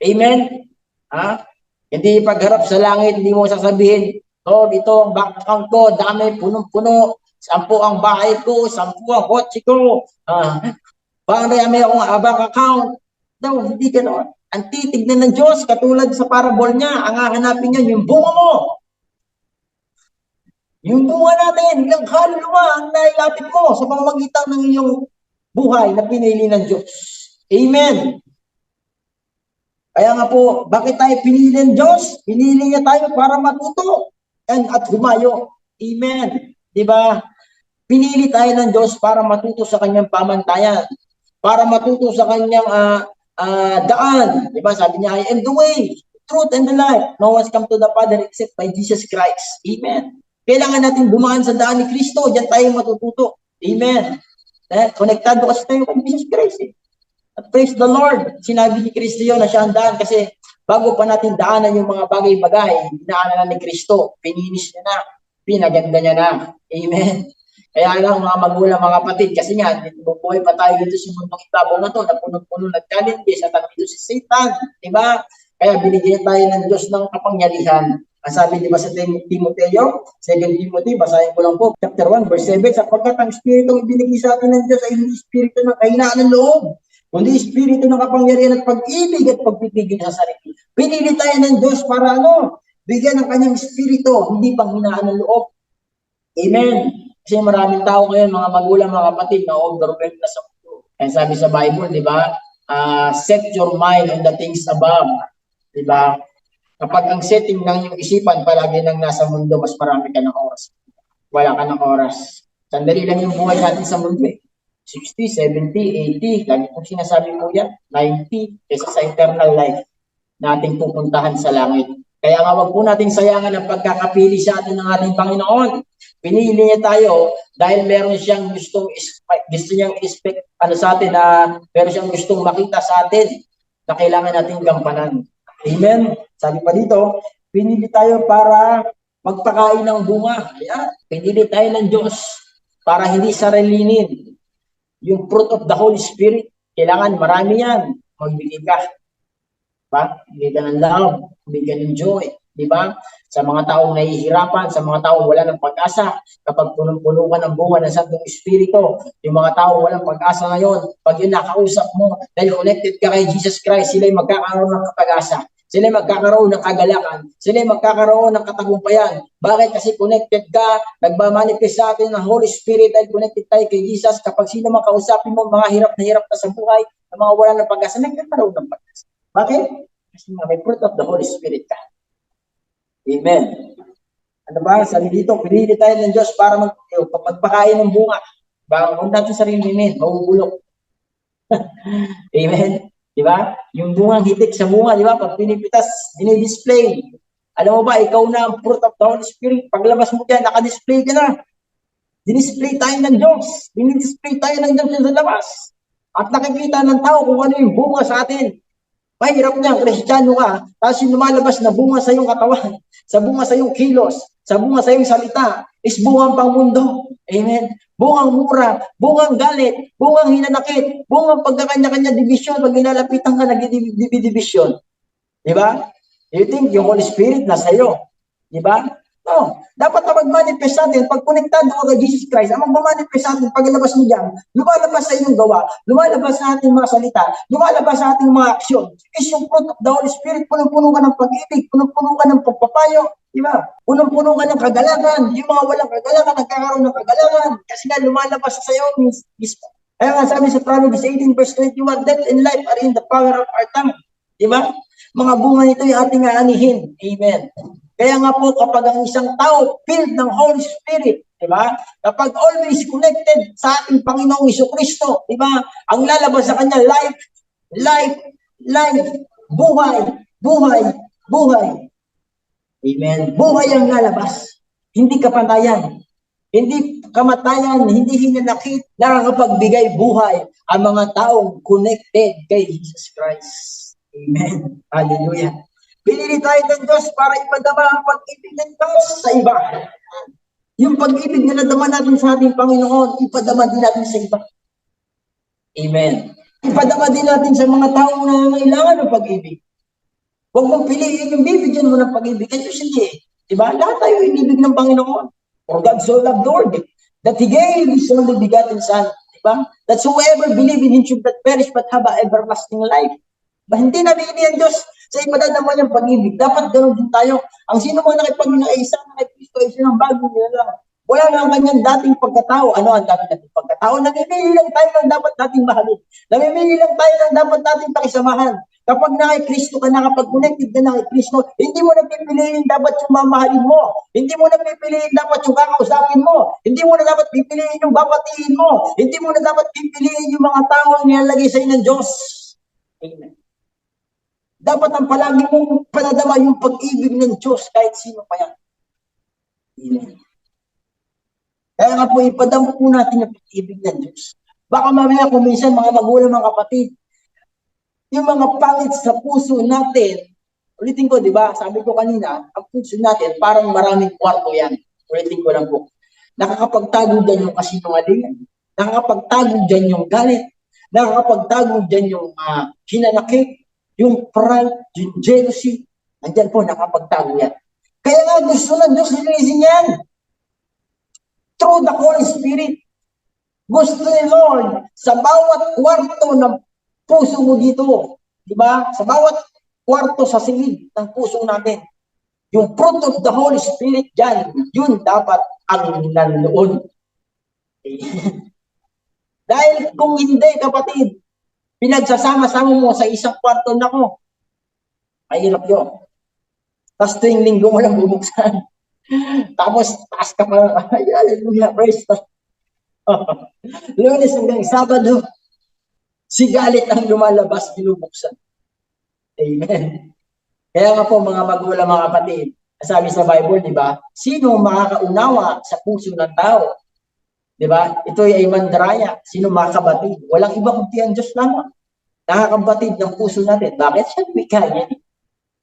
Amen? Ha? Hindi pagharap sa langit, hindi mo sasabihin, Lord, ito ang bank account ko, dami, punong-puno, 10 ang bahay ko, 10 ang kotse ko, parang may akong bank account. No, hindi ganoon. Ang titignan ng Diyos, katulad sa parable niya, ang hahanapin niya, yung bunga mo. Yung bunga natin, ilang kaluluwa ang nailapit mo sa pamamagitan ng iyong buhay na pinili ng Diyos. Amen. Kaya nga po, bakit tayo pinili ng Diyos? Pinili niya tayo para matuto at humayo. Amen. Diba? Pinili tayo ng Diyos para matuto sa kanyang pamantayan. Para matuto sa kanyang daan. Diba? Sabi niya, I am the way, truth, and the life. No one's come to the Father except by Jesus Christ. Amen. Kailangan natin bumaan sa daan ni Kristo. Diyan tayo matututo. Amen. Konektado kasi tayo kay Jesus Christ. At praise the Lord. Sinabi ni Kristo yun na siya ang daan kasi bago pa natin daanan yung mga bagay-bagay, dinaanan na ni Kristo. Pininis niya na. Pinaganda niya na. Amen. Kaya lang mga magulang, mga kapatid, kasi nga, bubuhay pa tayo dito sa mundong ibabaw na to, na punong-puno ng challenges, at dito si Satan, diba? Kaya binigyan tayo ng Diyos ng kapangyarihan. Ang sabi, diba sa Timoteo, 2 Timothy, basahin ko lang po, chapter 1, verse 7, sapagkat ang Espiritu ibinigay sa atin ng Diyos ay hindi Espiritu ng kahinaan ng loob, kundi Espiritu ng kapangyarihan at pag-ibig at pagpipigil sa sarili. Pinili tayo ng Diyos para bigyan ng kanyang Espiritu, hindi panghinaan ng loob. Amen. Kasi maraming tao ngayon, mga magulang, mga kapatid, na overwhelmed na sa mundo. Kaya sabi sa Bible, di ba? Set your mind on the things above. Di ba? Kapag ang setting ng iyong isipan palagi nang nasa mundo, mas marami ka ng oras. Wala ka ng oras. Sandali lang yung buhay natin sa mundo eh. 60, 70, 80, lagi kong sinasabi mo yan, 90, kaysa sa eternal life nating pupuntahan sa langit. Kaya nga wag po nating sayangan ang pagkakapili sa atin ng ating Panginoon. Pinili niya tayo dahil meron siyang gusto niyang expect sa atin na meron siyang gustong makita sa atin na kailangan nating gampanan. Amen. Sabi pa dito, pinili tayo para magpakain ng bunga. Ayan. Pinili tayo ng Diyos para hindi sarilinin yung fruit of the Holy Spirit. Kailangan marami yan. Magbigay ka. Diba? Bigay ka ng love, bigay ng joy. Diba? Sa mga taong nahihirapan, sa mga taong wala ng pag-asa, kapag punong-puno ka ng bunga ng Santong Espiritu, yung mga taong walang pag-asa ngayon, pag yun nakausap mo, dahil connected ka kay Jesus Christ, sila'y magkakaroon ng pag-asa. Sila'y magkakaroon ng kagalakan. Sila'y magkakaroon ng katagumpayan. Bakit? Kasi connected ka, nagmamanifest sa atin ng Holy Spirit dahil connected tayo kay Jesus. Kapag sino man kausapin mo, mga hirap na sa buhay, ng mga wala ng pag-asa, nagkakaroon ng pag-asa. Bakit? Kasi may fruit of the Holy Spirit ka. Amen. Ano ba? Sabi dito, pinili tayo ng Diyos para magpakain ng bunga. Baka kung natin sarili namin, mauulok. Amen. Di ba? Yung bungang hitik sa bunga, di ba? Pag pinipitas, dinidisplay. Alam mo ba, ikaw na ang fruit of the Holy Spirit. Paglabas mo dyan, nakadisplay ka na. Dinisplay tayo ng Diyos. Dinidisplay tayo ng Diyos sa labas. At nakikita ng tao kung ano yung bunga sa atin. Mahirap niya, Kristiyano ka, tapos yung lumalabas na bunga sa iyong katawan, sa bunga sa iyong kilos, sa bunga sa iyong salita, is bungang pangmundo. Amen. Bungang mura, bungang galit, bungang hinanakit, bungang pagkakanya-kanya division, pag inalapitan ka, nag-division. Diba? You think yung Holy Spirit nasa iyo? Diba? No. Dapat na mag-manifest natin, pag konektado ka kay Jesus Christ, ang mag-manifest natin, paglabas mo dyan, lumalabas sa inyong gawa, lumalabas sa ating mga salita, lumalabas sa ating mga aksyon, is yung fruit of the Holy Spirit, punong-puno ka ng pag-ibig, punong-puno ka ng pagpapayo, di ba? Punong-puno ka ng kagalakan, yung mga walang kagalakan, nagkakaroon ng kagalakan, kasi nga lumalabas sa iyo, kaya nga sabi sa Proverbs 18 verse 21, death and life are in the power of our tongue, di ba? Mga bunga nito yung ating aanihin. Amen. Kaya nga po, kapag ang isang tao filled ng Holy Spirit, di ba? Kapag always connected sa ating Panginoong Jesucristo, di ba? Ang lalabas sa kanya, life, life, life, buhay, buhay, buhay. Amen. Buhay ang lalabas. Hindi kapatayan. Hindi kamatayan, hindi hinanakit, nakakapagbigay buhay ang mga taong connected kay Jesus Christ. Amen. Hallelujah. Pinili tayo ng Diyos para ipadama ang pag-ibig ng Diyos sa iba. Yung pag-ibig na nadama natin sa ating Panginoon, ipadama din natin sa iba. Amen. Ipadama din natin sa mga taong nangangailangan ng pag-ibig. Huwag mong piliin yung bibigyan mo ng pag-ibig. Kasi hindi. Diba? Lahat tayo inibig ng Panginoon. For God so loved the world, that He gave His only begotten Son. Diba? That whoever believe in Him should not perish but have an everlasting life. Hindi na bigyan ng Diyos sa ipadadama niyang pag-ibig. Dapat ganoon din tayo. Ang sino mo nakipag-isa kay Kristo ay silang bagong nilalang. Wala na ang kanyang dating pagkatao. Ano ang dating pagkatao? Namimili lang tayo ng dapat nating mahalin. Namimili lang tayo ng dapat nating pakisamahan. Kapag na kay Kristo ka, nakapag-connected ka na kay Kristo, hindi mo na pipiliin dapat yung mamahalin mo. Hindi mo na pipiliin dapat yung kakausapin mo. Hindi mo na dapat pipiliin yung babatiin mo. Hindi mo na dapat pipiliin yung mga tao na nilalagay sa inyo ng Diyos. Amen. Dapat ang palagi mong panadama yung pag-ibig ng Diyos kahit sino pa yan. Amen. Kaya nga po, ipadama po natin yung pag-ibig ng Diyos. Baka mamaya kung minsan mga magulang, mga kapatid, yung mga pangit sa puso natin, ulitin ko, di ba? Sabi ko kanina, ang puso natin, parang maraming kwarto yan. Ulitin ko lang po. Nakakapagtago dyan yung kasinungalingan. Nakakapagtago dyan yung galit. Nakakapagtago dyan yung hinanakit. Yung pride, yung jealousy, andyan po, nakapagtago yan. Kaya nga gusto ng Diyos linisin yan. Through the Holy Spirit. Gusto ni Lord, sa bawat kwarto ng puso mo dito, di ba? Sa bawat kwarto sa silid ng puso natin, yung fruit of the Holy Spirit dyan, yun dapat ang nandoon. Dahil kung hindi, kapatid, pinagsasama-sama mo sa isang kwarto na ko. Mahirap yun. Tapos tuwing linggo mo lang bubuksan. Tapos taas ka pa. Hallelujah, praise God. Lunes hanggang Sabado, si galit ang lumalabas, binubuksan. Amen. Kaya nga po mga magulang, mga kapatid, sabi sa Bible, di ba? Sino makakaunawa sa puso ng tao? Di ba? Ito ay mandaraya. Sino makakabatid? Walang iba kundi ang Diyos lamang. Nakakabatid ng puso natin. Bakit? Siya kaya.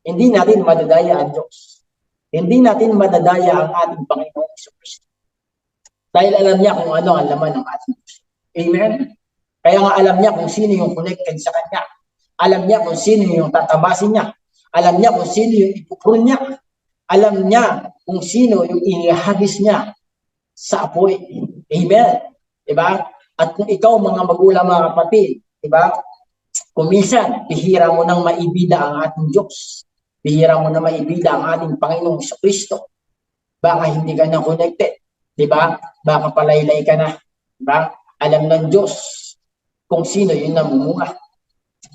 Hindi natin madadaya ang Diyos. Hindi natin madadaya ang ating Panginoong Jesucristo. Dahil alam niya kung ano ang laman ng ating puso. Amen? Kaya nga alam niya kung sino yung connected sa kanya. Alam niya kung sino yung tatabasin niya. Alam niya kung sino yung ipupun niya. Alam niya kung sino yung ihagis niya sa apoy. Amen. Diba? At kung ikaw, mga magulang, mga kapatid, diba? Kung minsan, bihira mo nang maibida ang ating Diyos. Bihira mo na maibida ang ating Panginoong Kristo. Baka hindi ka na connected. Diba? Baka palaylay ka na. Diba? Alam ng Diyos kung sino yung namumunga.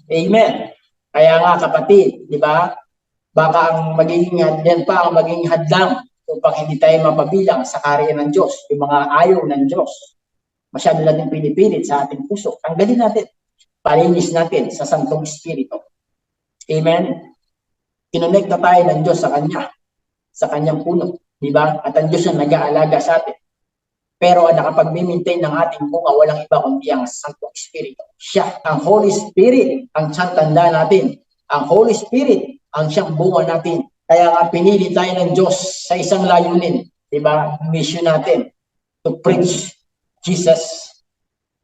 Amen. Kaya nga kapatid, diba? Baka ang magiging yan pa ang magiging hadlang upang hindi tayo mapabilang sa karya ng Diyos. Yung mga ayaw ng Diyos. Masyado natin pinipilit sa ating puso. Tanggalin natin. Palinis natin sa Santong Espiritu. Amen? Kinonekta tayo ng Diyos sa Kanya. Sa Kanyang puno. Diba? At ang Diyos ang nag-aalaga sa atin. Pero ang nakapag-maintain ng ating bunga, walang iba kundi ang Santong Espiritu. Siya, ang Holy Spirit, ang siyang tanda natin. Ang Holy Spirit, ang siyang bunga natin. Kaya nga pinili tayo ng Diyos sa isang layunin. Diba? Mission natin. To preach Jesus.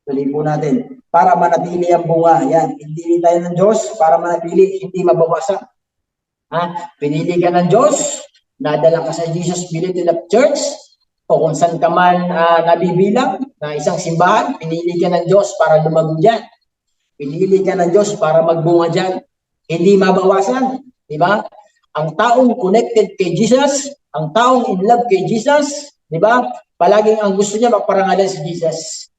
Tuloy po natin. Para manatili ang bunga. Yan. Pinili tayo ng Diyos para manatili, hindi mabawasan. Pinili ka ng Diyos. Nadala ka sa Jesus Spirit of Church. O kung saan ka man nabibilang na isang simbahan, pinili ka ng Diyos para lumago dyan. Pinili ka ng Diyos para magbunga dyan. Hindi mabawasan. Diba? Ang taong connected kay Jesus, ang taong in love kay Jesus, diba? Palaging ang gusto niya magparangalan si Jesus.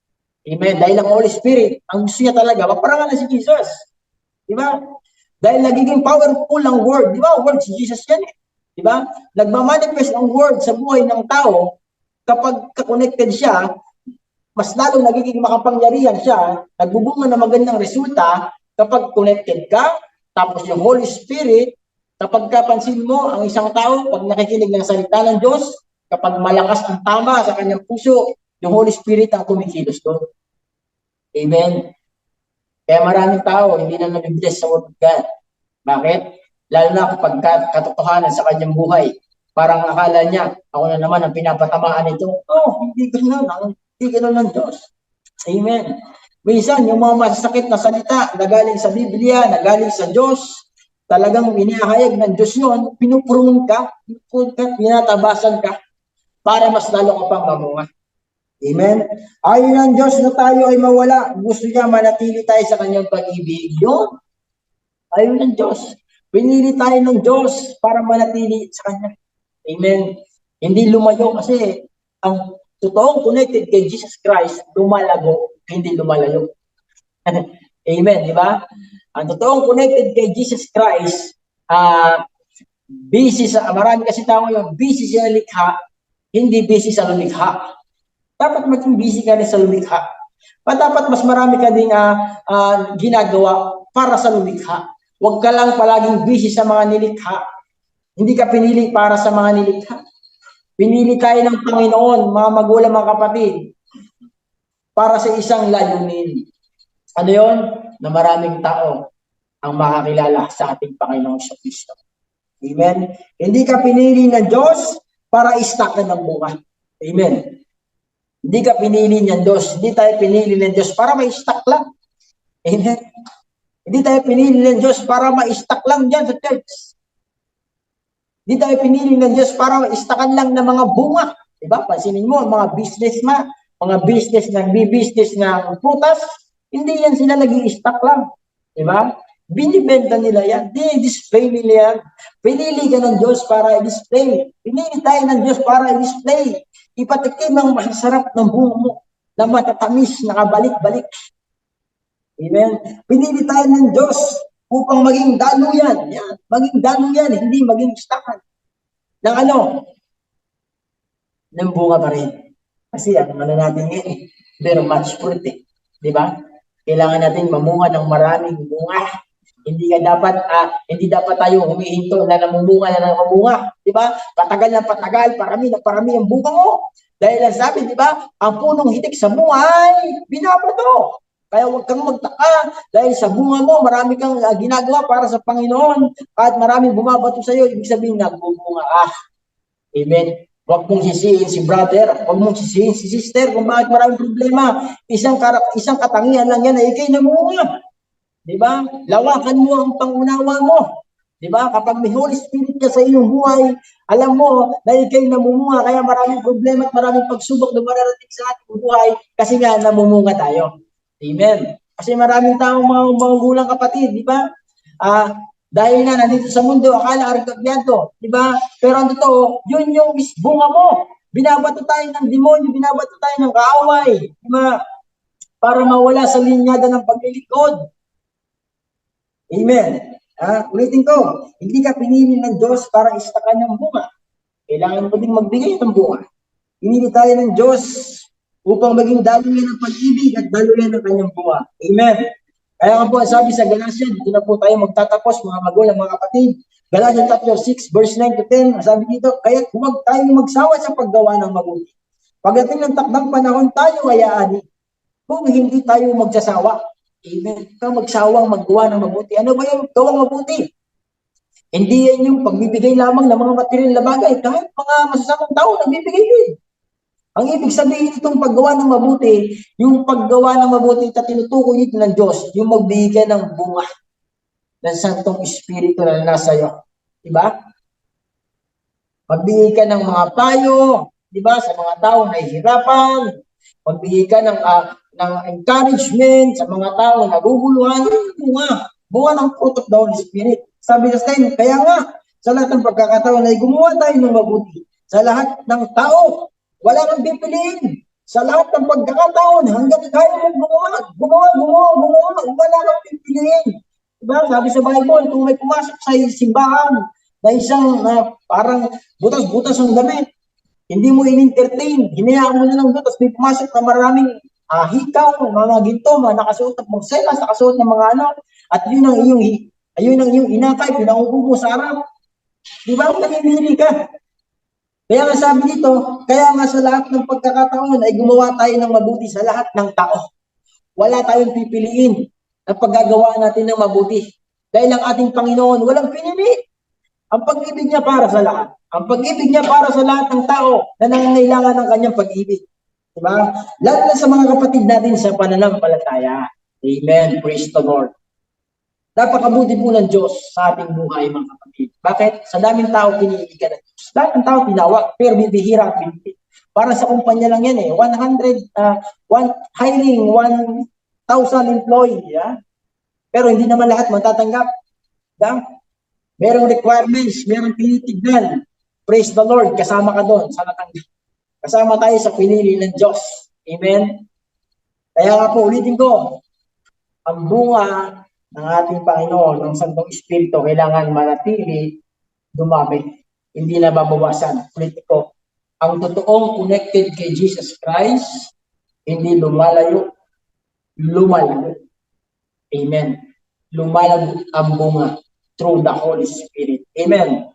Amen. Dahil ang Holy Spirit, ang gusto niya talaga magparangalan si Jesus. Diba? Dahil nagiging powerful ang word. Diba? Ang word si Jesus yan eh. Diba? Nagmamanifest ang word sa buhay ng tao kapag connected siya, mas lalo nagiging makapangyarihan siya, nagbubunga ng magandang resulta kapag connected ka, tapos yung Holy Spirit, kapag kapansin mo ang isang tao, pag nakikinig ng salita ng Diyos, kapag malakas ang tama sa kanyang puso, yung Holy Spirit ang kumikilos doon. Amen? Kaya maraming tao, hindi na nabibless sa Word of God. Bakit? Lalo na kapag katotohanan sa kanyang buhay. Parang akala niya, ako na naman ang pinapatamaan nito. Hindi ganoon ng Diyos. Amen. Minsan, yung mga masasakit na salita na galing sa Biblia, na galing sa Diyos, talagang inihahayag ng Diyos yun, pinupurun ka, pinatabasan ka, para mas lalo ka pang mamunga. Amen? Ayaw ng Diyos na tayo ay mawala. Gusto niya manatili tayo sa kanyang pag-ibig. Yun. Ayaw ng Diyos. Pinili tayo ng Diyos para manatili sa kanya. Amen? Hindi lumayo kasi ang totoong connected kay Jesus Christ, lumalago, hindi lumalayo. Amen, di ba? Ang totoong connected kay Jesus Christ, busy sa, marami kasi tao ngayon, busy sa likha, hindi busy sa lumikha. Dapat maging busy ka rin sa lumikha. Dapat mas marami ka ding ginagawa para sa lumikha. Huwag ka lang palaging busy sa mga nilikha. Hindi ka pinili para sa mga nilikha. Pinili tayo ng Panginoon, mga magulang, mga kapatid, para sa isang layunin. Ano yun? Na maraming tao ang makakilala sa ating Panginoong Kristo. Amen? Hindi ka pinili ng Diyos para istakan ng bunga. Amen? Hindi ka pinili ng Diyos. Hindi tayo pinili ng Diyos para ma-stack lang. Amen? Hindi tayo pinili ng Diyos para ma-stack lang dyan sa church. Hindi tayo pinili ng Diyos para ma-stackan lang ng mga bunga. Diba? Pansinin mo, mga businessman, mga business na business ng prutas, hindi yan sila nag-i-stack lang. Diba? Binibenta nila yan. Di-display nila yan. Pinili ka ng Diyos para i-display. Pinili tayo ng Diyos para i-display. Ipatikim ang masarap ng bunga mo na matatamis, nakabalik-balik. Amen? Pinili tayo ng Diyos upang maging daluyan. Yan. Maging daluyan, hindi maging stackan. Ng ano? Ng bunga pa rin. Kasi ang ano natin ngayon, very much fruit eh. Diba? Kailangan natin mamunga ng maraming bunga. Hindi dapat tayo humihinto na namumunga na namumunga. Diba? Patagal na patagal, parami ang bunga mo. Dahil ang sabi, diba? Ang punong hitik sa bunga ay binabato. Kaya huwag kang magtaka dahil sa bunga mo, marami kang ginagawa para sa Panginoon at maraming bumabato sa iyo. Ibig sabihin, nagbubunga. Amen. Huwag mong sisihin si brother, huwag mong sisihin si sister kung bakit maraming problema. Isang katangian lang yan na ikay namunga. Di ba? Lawakan mo ang pangunawa mo. Di ba? Kapag may Holy Spirit ka sa iyong buhay, alam mo na ikay namumunga, kaya maraming problema at maraming pagsubok na mararating sa ating buhay kasi nga namumunga tayo. Amen. Kasi maraming taong mga magulang kapatid, di ba? Dahil na nandito sa mundo, akala argabyado, di ba? Pero ang totoo, yun yung bunga mo. Binabato tayo ng demonyo, binabato tayo ng kaaway, di ba? Para mawala sa linyada ng paglilikod. Amen. Ulitin ko, hindi ka pinili ng Diyos para istakan ng bunga. Kailangan mo din magbigay ng bunga. Pinili tayo ng Diyos upang maging daluyan ng pag-ibig at daluyan ng kanyang bunga. Amen. Kaya nga po, sabi sa Galatia, dito na po tayo magtatapos, mga magulang, mga kapatid. Galatia chapter 6, verse 9 to 10, sabi dito, kaya huwag tayong magsawa sa paggawa ng mabuti. Pagdating ng takdang panahon, tayo ay aani. Kung hindi tayo magsasawa, amen, kung magsawang maggawa ng mabuti. Ano ba yung gawang mabuti? Hindi yan yung pagbibigay lamang ng mga material na bagay. Kahit mga masasamang tao, nagbibigay yun. Ang ibig sabihin itong paggawa ng mabuti, yung paggawa ng mabuti na tinutukoy ito ng Diyos, yung magbigay ng bunga ng Santong Espiritu na nasa iyo. Diba? Magbigay ka ng mga payo, diba? Sa mga taong nahihirapan, magbigay ka ng encouragement sa mga taong naguguluhan, bunga ng fruit of the Holy Spirit. Sabi sa tayo, kaya nga, sa lahat ng pagkakataon ay gumawa tayo ng mabuti. Sa lahat ng tao, wala kang pipiliin. Sa lahat ng pagkakataon, hanggang kaya mong gumawa, wala kang pipiliin. Diba? Sabi sa Bible, kung may pumasok sa simbahan na isang parang butas-butas ang damit, hindi mo in-entertain, hinayaan mo na lang doon, tapos may pumasok na maraming hikaw, mga ginto, mga nakasuot ng magselas, nakasuot ng mga at yun ang iyong inakay, pinaupo mo sa harap. Diba? Namimili ka. Kaya nga sabi dito, kaya nga sa lahat ng pagkakataon ay gumawa tayo ng mabuti sa lahat ng tao. Wala tayong pipiliin na paggagawa natin ng mabuti. Dahil ang ating Panginoon, walang pinili. Ang pag-ibig niya para sa lahat. Ang pag-ibig niya para sa lahat ng tao na nangangailangan ng kanyang pag-ibig. Diba? Lalo na sa mga kapatid natin sa pananampalataya. Amen. Praise the Lord. Napakabuti po ng Diyos sa ating buhay, mga kapatid. Bakit? Sa daming tao, pinili ka ng Diyos. Lahat ng tao tinawag, pero bibihira at pinili. Para sa kumpanya lang yan eh. Hiring 1,000 employee. Yeah? Pero hindi naman lahat matatanggap. Yeah? Merong requirements, merong tinitignan. Praise the Lord, kasama ka doon sa natanggap. Kasama tayo sa pinili ng Diyos. Amen? Kaya nga po, ulitin ko, ang bunga ng ating Panginoon, ng Santong Espiritu, kailangan manatili, dumami. Hindi na babawasan. Ulitin ko, ang totoong connected kay Jesus Christ, hindi lumalayo, lumalago. Amen. Lumalago ang bunga through the Holy Spirit. Amen.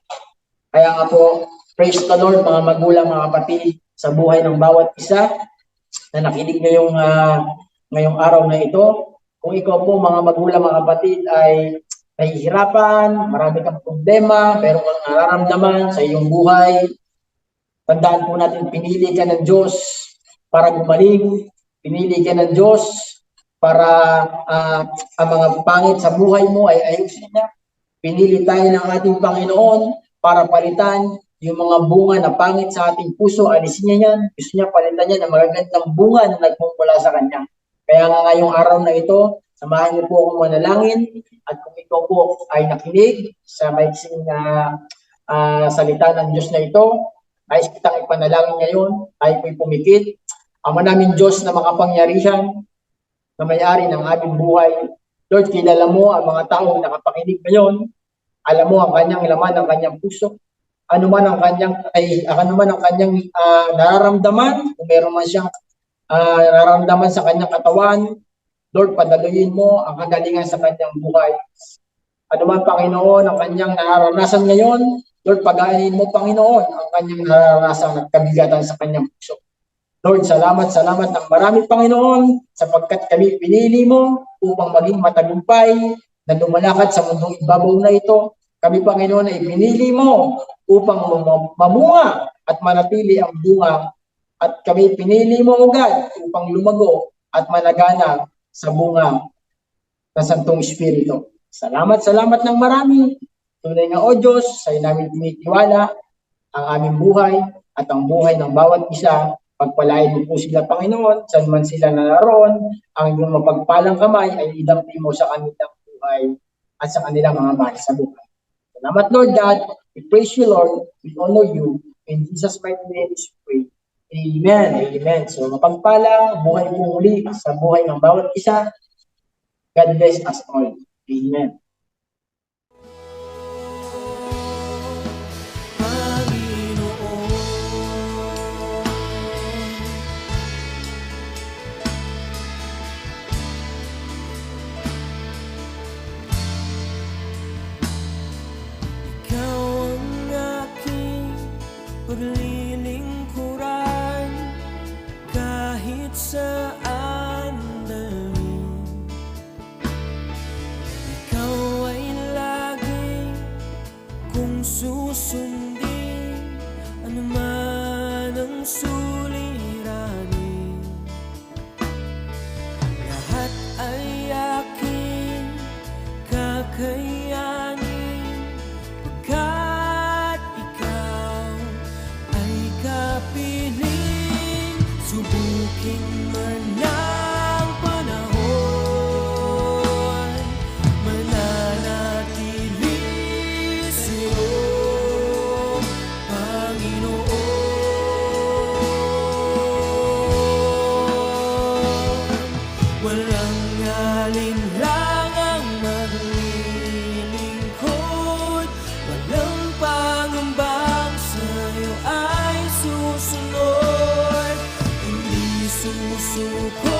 Kaya nga po, praise the Lord, mga magulang, mga kapatid, sa buhay ng bawat isa na nakinig ngayong araw na ito. Kung ikaw po, mga magulang, mga kapatid, ay nahihirapan, marami kang problema, pero kung nararamdaman sa iyong buhay, tandaan po natin, pinili ka ng Diyos para gumaling, pinili ka ng Diyos para ang mga pangit sa buhay mo ay ayusin niya. Pinili tayo ng ating Panginoon para palitan yung mga bunga na pangit sa ating puso, alisin niya yan. Gusto niya palitan niya ng magagandang bunga na nagmumula sa Kanya. Kaya nga ngayong araw na ito, samahan niyo po akong manalangin at kung ikaw po ay nakinig sa maiksing salita ng Diyos na ito, ay kitang ipanalangin ngayon, tayo po'y pumikit. Ama namin Diyos na makapangyarihan, na may-ari ng aming buhay. Lord, kilala mo ang mga taong nakapakinig ngayon. Alam mo ang kanyang laman ng kanyang puso. Ano man ang kanyang nararamdaman, kung meron man siyang nararamdaman sa kanyang katawan, Lord, padaluyin mo ang kagalingan sa kanyang buhay. Ano man, Panginoon, ang kanyang nararanasan ngayon, Lord, pagaanin mo, Panginoon, ang kanyang nararanasan at kabigatan sa kanyang puso. Lord, salamat ng marami, Panginoon, sapagkat kami pinili mo upang maging matagumpay na lumalakad sa mundong ibabaw na ito. Kami, Panginoon, ay pinili mo upang mamunga at manatili ang bunga, at kami pinili mo, O God, upang lumago at managana sa bunga ng Santong Espiritu. Salamat ng marami. Tunay nga, O Diyos, sa'yo namin tinitiwala ang aming buhay at ang buhay ng bawat isa. Pagpalain mo po sila, Panginoon, saan man sila naroon, ang iyong mapagpalang kamay ay idampi mo sa kanilang buhay at sa kanilang mga mahal sa buhay. Salamat, Lord God. We praise you, Lord. We honor you. In Jesus' mighty name we pray. Amen. Amen. So, mapagpalang buhay po muli sa buhay ng bawat isa. God bless us all. Amen. Ikaw ang aking paglilingkuran, kahit saan dalhin. Ikaw ay lagi kong susundin, anuman ang suliranin. Lahat ay aking kakayanin, pagkat ikaw ay kapiling. Subukin man ang panahon, mananatili sa'yo, Panginoon. Walang alinlangang maglilingkod, walang pangambang sa'yo ay susunod, hindi susuko